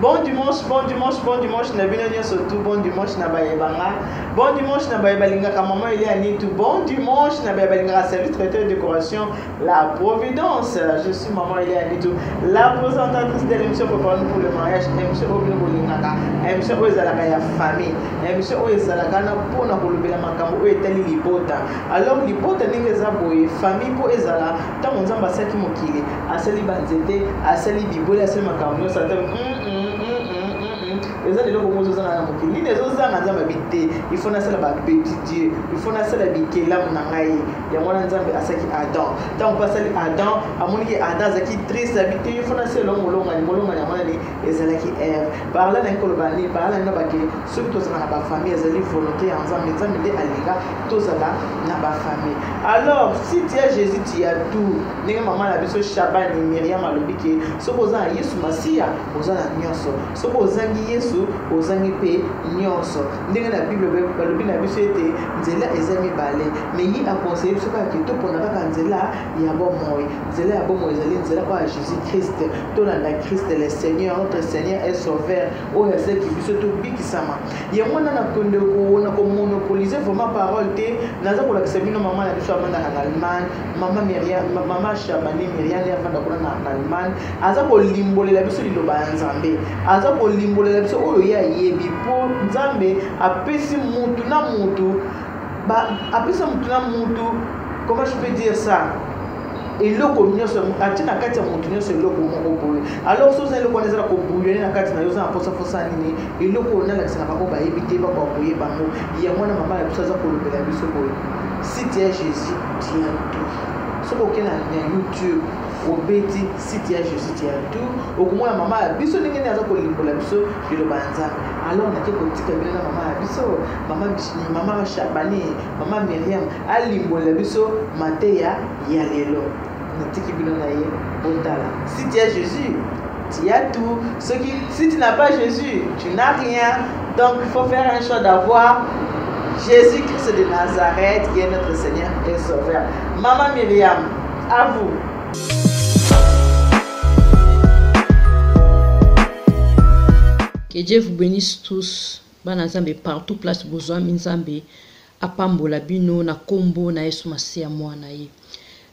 Bon dimanche, bon dimanche, bon dimanche, na bino surtout bon dimanche na bayebanga. Bon dimanche na bayebalinga ka maman il est à Nitu. Bon dimanche na bayebalinga service traiteur de décoration La Providence. Je suis maman il est à Nitu. La présentatrice de l'émission Préparons pour le mariage, émission Obino Bolingaka, émission Ozalaka ya famille, émission Ozalaka na pona kolobela makambo etali libota. Alors libota ndenge za boye famille po ezala tango nzamba saki mokili asali banzete asali bibole asali makambo no sata les gens ont besoin de mokili les autres gens nzamba bité il faut na sala ba petit Dieu il faut na sala bikela munangai ya mwana nzambe asaki Adam tant pasali Adam amoni Adam zaki triste habité il faut na sala molonga ya mwana ni ezalaki Ève par là n'kolobani par là n'abaki surtout ça na ba famille ezali volonté ya nzambe nzambe alinga tozala na ba famille. Alors si tu as Jésus tu as tout ndenge maman la biso Shabani Myriam alobiki sokoza Yesu Masia ozana nyonso sokozangi Yesu ozangi pe nyonso ndenge na Bible balobi na biso ete nzela ezami bale mais yi a conseillé biso ka ke to pona kaka nzela ya bomoi nzela ya bomoi ezali nzela kwa Jésus Christ to na Christ le Seigneur notre Seigneur est sauveur o ese ki biso to bikisama ye mwana na konde ko na ko monopoliser vraiment parole te naza ko la kisabino mama na biso amanda na Allemagne mama Myriam mama Shabani Myriam ya fanda ko na Allemagne aza ko limbolela biso liloba nzambe aza ko limbolela biso oyo ya yebi po nzambe apesi mutu na mutu ba apesa mutu na mutu. Comment je peux dire ça? Et le communion atina kati ya mutu nyonso eloko moko boye alors so zali ko nezala ko bouillonner na kati na yo za posa fosa nini eloko na la kisana bako ba yebite ba ko boye bango ya mwana mama ya biso za ko lobela biso boye si tu es Jésus tu as tout. So ko kena na YouTube obeti si tu as Jésus tu as tout okumwa mama ya biso ndenge ni aza ko limbola biso bilo banza alors na ke ko tika bila na mama ya biso mama Shabani mama Myriam alimbola biso mateya ya lelo natiki bilo na ye botala. Si tu as Jésus tu as tout. Si tu n'as pas Jésus tu n'as rien. Donc il faut faire un choix d'avoir Jésus-Christ de Nazareth qui est notre Seigneur et Sauveur. Maman Myriam, à vous. Que Dieu vous bénisse tous. Banazambe partout place besoin minzambe apambola bino na kombo na Yesu Masia mwana ye.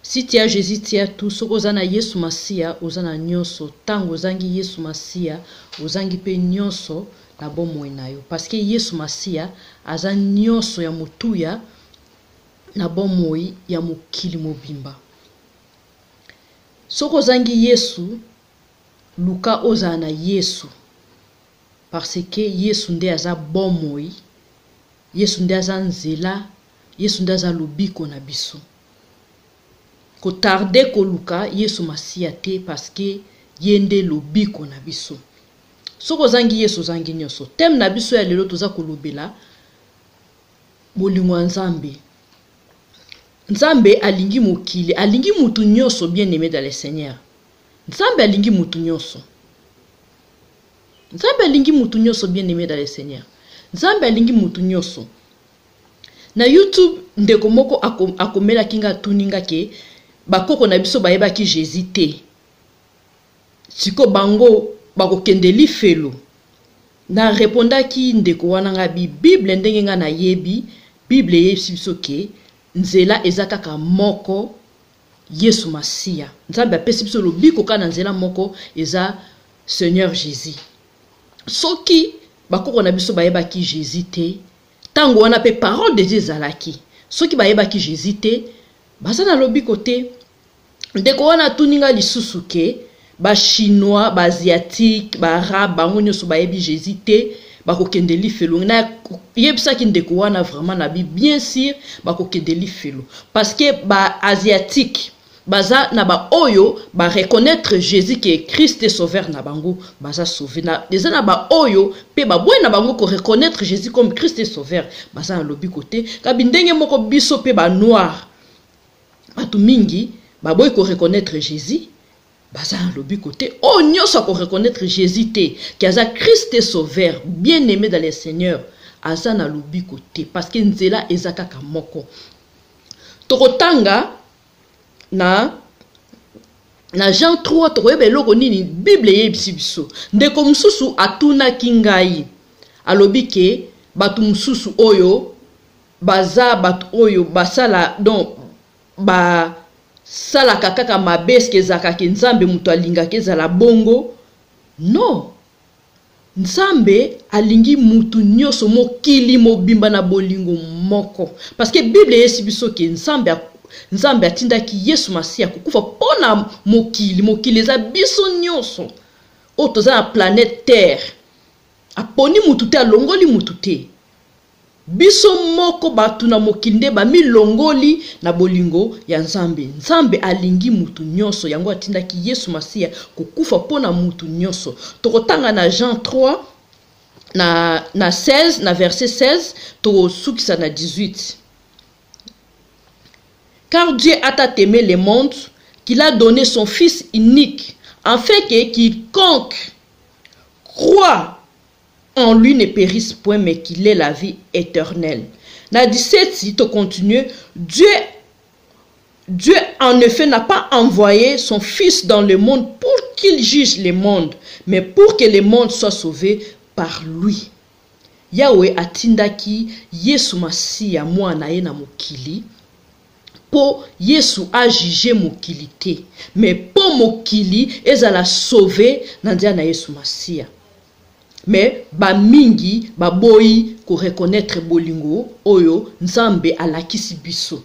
Si tu as Jésus tu as tout. Soko zana Yesu Masia ozana nyonso tango zangi Yesu Masia ozangi pe nyonso na bomoi na yo parce que Yesu Masia aza nyonso ya mutuya na bomoi ya mokili mobimba. Soko zangi Yesu luka ozana Yesu parce que Yesu nde aza bomoi, Yesu nde aza nzela, Yesu nde aza lobiko na biso. Ko tarde ko luka Yesu Masia te parce que yende lobiko na biso. Soko zangi Yesu zangi nyonso. Tem na biso ya lelo toza kolobela bolingo nzambe. Nzambe alingi mokili, alingi mutu nyonso bien aimé dans le Seigneur. Nzambe alingi mutu nyonso. Nzambe alingi mutu nyonso bien aimé dans le Seigneur. Nzambe alingi mutu nyonso. Na YouTube ndeko moko akomela kinga tuninga ke bakoko na biso bayeba ki Jésus te. Siko bango bako kendeli felo. Na reponda ki ndeko wana nga Bible ndenge nga na yebi, Bible yebisi biso ke nzela ezakaka moko Yesu Masia. Nzambe apesi biso lobiko kana nzela moko eza Seigneur Jésus. Soki bakoko na biso bayeba ki Jésus te, tango wana pe parole de Dieu zalaki. Soki bayeba ki Jésus te, bazana lobiko te. Ndeko wana tuninga lisusu ke ba chinois, ba asiatique, ba arabe, bango nyonso bayebi Jésus te, bako kendeli felo. Na yebisa ki ndeko wana vraiment na bi bien sûr bako kendeli felo. Parce que ba asiatique baza na ba oyo ba reconnaître Jésus qui est Christ et sauveur na bango baza sauvé na deza na ba oyo pe ba boy na bango ko reconnaître Jésus comme Christ et sauveur baza na lobi côté ka bindenge moko biso pe ba noir batu mingi ba boy ko reconnaître Jésus baza na lobi côté o nyoso ko reconnaître Jésus te qui aza Christ et sauveur bien aimé dans le Seigneur aza na lobi côté parce que nzela ezaka ka moko tokotanga na Jean 3 tokoyeba eloko nini Bible yebisi biso. Ndeko mususu atunaki ngai alobi ke batu mususu oyo baza batu oyo basala donc basalaka kaka mabe eske ezalaka ke nzambe mutu alingaka ezala bongo. Non, nzambe alingi mutu nyonso mokili mobimba na bolingo moko, parce que Bible yesi biso ke nzambe atindaki Yesu Masiya kokufa pona mokili eza biso nyonso oyo toza na planète terre. Aponi mutu te alongoli mutu te, biso moko batu na mokili nde bamilongoli na bolingo ya nzambe. Nzambe alingi mutu nyonso, yango atindaki Yesu Masiya kokufa pona mutu nyonso. Tokotanga na Jean 3 na 16 na verset 16 tokosukisa na 18. Car Dieu a tant aimé le monde qu'il a donné son Fils unique, afin que quiconque croit en lui ne périsse point, mais qu'il ait la vie éternelle. Na 17, si tu continues, Dieu en effet n'a pas envoyé son Fils dans le monde pour qu'il juge le monde, mais pour que le monde soit sauvé par lui. Yahweh atindaki Yesu Masiya mwana ye na mokili, po Yesu a jugé mokili te, mais po mokili ezala sauvé na ndia na Yesu Masiya. Mais ba mingi ba boyi ko reconnaître bolingo oyo nzambe alakisi biso.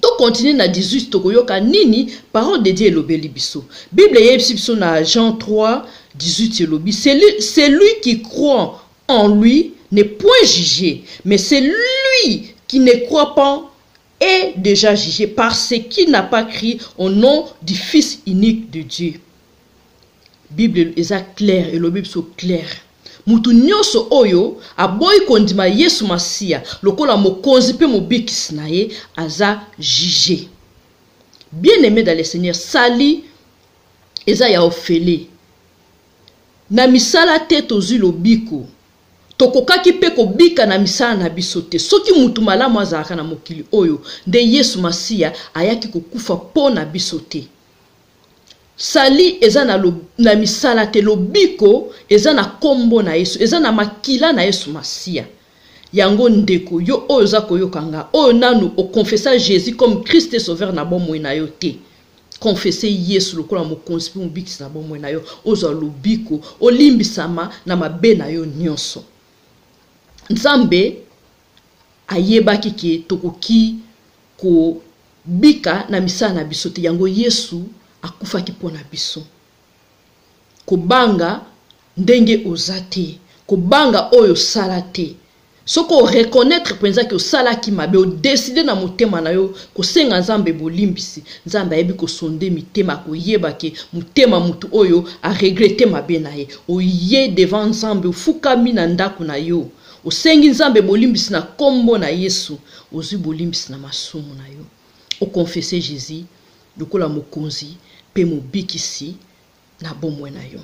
To continue na 18 tokoyoka nini parole de Dieu elobeli biso. Bible yebisi biso na Jean 3 18 elobi, celui qui croit en lui n'est point jugé, mais celui qui ne croit pas est déjà jugé parce qu'il n'a pas cru au nom du Fils unique de Dieu. Bible est clair et le Bible est clair. Mutu nyonso oyo aboyi kondima Yesu Masiya lokola mokonzi pe mobikisi na ye aza jugé. Bien-aimé dans le Seigneur, sali eza ya ofele. Na misala te tozwi lobiko. Tokokaki pe kobika na misala na biso te. Soki mutu malamu azalaka na mokili oyo nde Yesu Masiya ayaki kokufa po na biso te. Sali eza na misala te, lobiko eza na kombo na Yesu, eza na makila na Yesu Masiya. Yango ndeko yo oyo za koyokanga oyo nanu o confessa Jésus comme Christ et sauveur na bomoi na yo te. Confesser Yesu lokola mokonzi pe mobikisi na bomoi na yo, ozo lobiko olimbisama na mabe na yo nyonso. Nzambe ayebaki ke tokoki ko bika na misala na biso te, yango Yesu akufaki pona biso. Kobanga ndenge ozate, kobanga oyo sala te. Soko reconnaître penza ke osala ki mabe, o décider na motema na yo ko senga nzambe bolimbisi, nzambe ayebi ko sonde mitema ko yeba ke motema mutu oyo a regretter mabe na ye. Oye devant nzambe ofukami na ndako na yo, osengi nzambe bolimbisi na kombo na Yesu, ozwi bolimbisi na masumu na yo. O confesser Jésus lokola mokonzi pe mobikisi na bomoi na yo.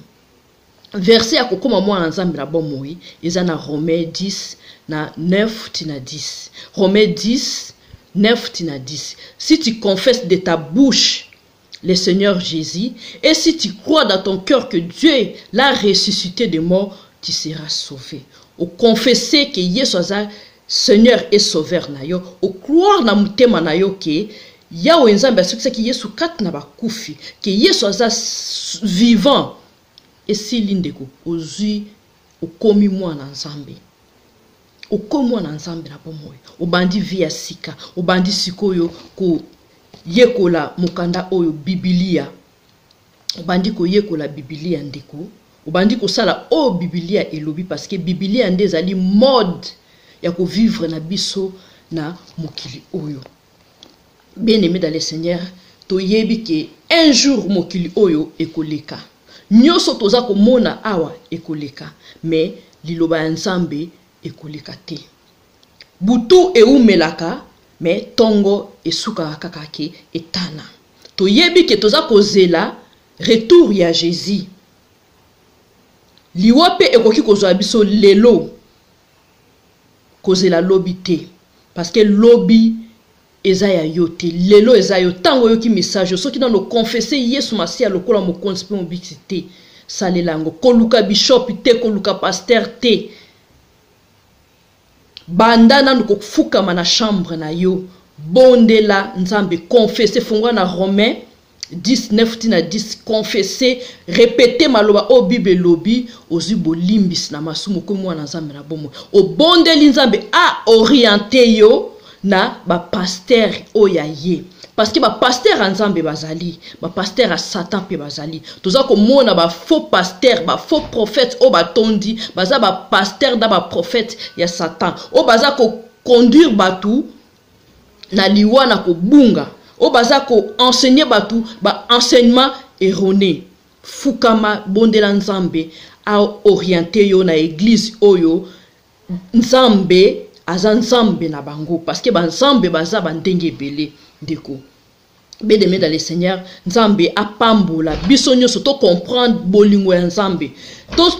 Verset ya kokoma mwana nzambe na bomoi eza na Romains 10 na 9 tina 10. Romains 10 9 tina 10. Si tu confesses de ta bouche le Seigneur Jésus et si tu crois dans ton cœur que Dieu l'a ressuscité de mort, tu seras sauvé. Au confesser que Yesu aza Seigneur et Sauveur na yo, au croire na mutema na yo ke Yahweh nzambe asukisa ki Yesu kat na bakufi, ke Yesu aza vivant, et si lindeko ozui okomi mwana nzambe. Okomi mwana nzambe na bomoi, obandi via sika, obandi sikoyo ko yekola mukanda oyo Biblia, obandi ko yekola Biblia ndeko, obandi ko sala o Biblia elobi, parce que Biblia nde ezali mode ya ko vivre na biso na mokili oyo. Bien-aimé dans le Seigneur, to yebi ke un jour mokili oyo ekoleka. Nyoso toza komona awa ekoleka, mais liloba ya nzambe ekoleka te. Butu eumelaka, mais tongo esuka kaka ke etana. To yebi ke toza kozela retour ya Jésus. Liwa pe ekoki kozwa biso lelo kozela lobi te, parce que lobi eza ya yo te lelo eza yo tango yoki message soki na no confesser Yesu Masiya lokola mokonzi pe mobikisi te salelango koluka bishop te koluka pasteur te banda nanu kofukama na chambre na yo bondela nzambe confesser fungwa na Romain 19 tina 10 confesser répéter maloba o Bible lobi ozi bolimbis na masumu ko mwana nzambe na bomo o bondeli nzambe a orienter yo na ba pasteur oya ye parce que ba pasteur nzambe bazali ba pasteur a Satan pe bazali toza ko mona ba faux pasteur ba faux prophète o batondi baza ba pasteur da ba prophète ya Satan o baza ko conduire batu na liwana ko bunga o baza ko enseigner batu ba enseignement erroné fukama bondela nzambe a orienter yo na église oyo nzambe aza nzambe na bango parce que ba nzambe baza bandenge belé ndeko bédemé dans le Seigneur nzambe apambola biso nyonso to comprendre bolingo ya nzambe to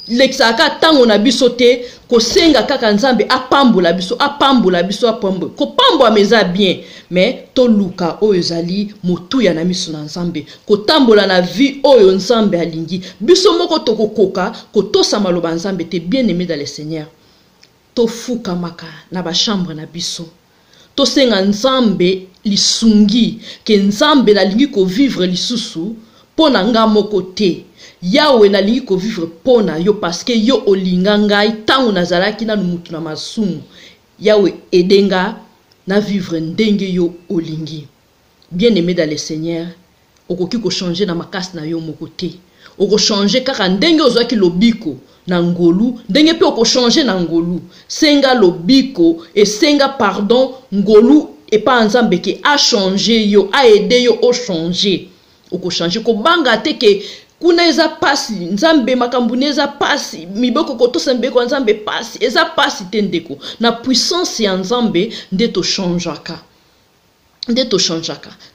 lexaka tango na biso te ko senga kaka nzambe apambola biso apambola ko pambola meza bien mais to luka oyo ezali motuya na miso na nzambe ko tambola na vie oyo nzambe alingi biso moko to kokoka ko tosa maloba nzambe te bien aimé dans le Seigneur to fuka maka na ba chambre na biso to senga nzambe lisungi ke nzambe na lingi ko vivre lisusu pona nga moko te Yawe na lingi ko vivre pona yo parce que yo olinga ngai tango nazalaki na mutu na masumu Yawe edenga na vivre ndenge yo olingi bien aimé dans le Seigneur okoki ko changer na makasi na yo moko te oko changer kaka ndenge ozwaki lobiko na ngolu ndenge pe oko changer na ngolu senga lobiko et senga pardon ngolu et pas nzambe ke a changer yo a aider yo o changer oko changer ko banga te ke kuna eza pasi nzambe makambu neza pasi miboko ko tosembe ko nzambe pasi eza pasi te ndeko na puissance ya nzambe nde to changeaka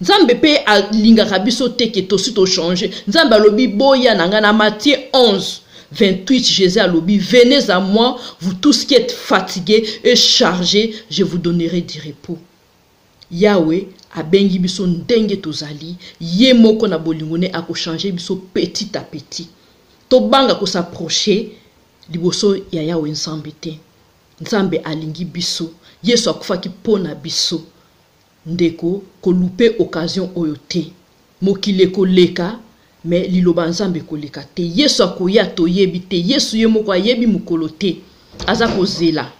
nzambe pe alingaka biso te ke to si to changer nzambe alobi boya nanga na Matthieu 11:28 Jésus alobi venez à moi vous tous qui êtes fatigués et chargés je vous donnerai du repos. Yahweh abengi biso ndenge tozali ye moko na bolingone ako changer biso petit à petit to banga ko s'approcher liboso ya Yahweh nzambe te nzambe alingi biso Yesu akufaki pona biso ndeko ko louper occasion oyo te mokile ko leka mais liloba nzambe ko leka te Yesu akoya to yebi te Yesu ye moko ayebi mukolo te aza ko zela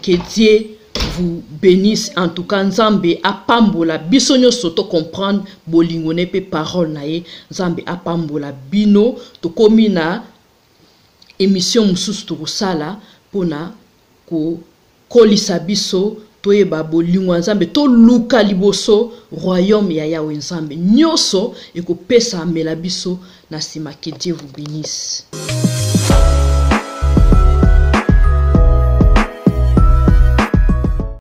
que Dieu vous bénisse en tout cas nzambe apambola biso nyonso to comprendre bolingone pe parole na ye nzambe apambola bino to komi na émission mususu to sala pona ko kolisa biso to yeba bolingo nzambe to luka liboso royaume ya Yahweh nzambe nyonso ekopesa mela biso na sima. Que Dieu vous bénisse.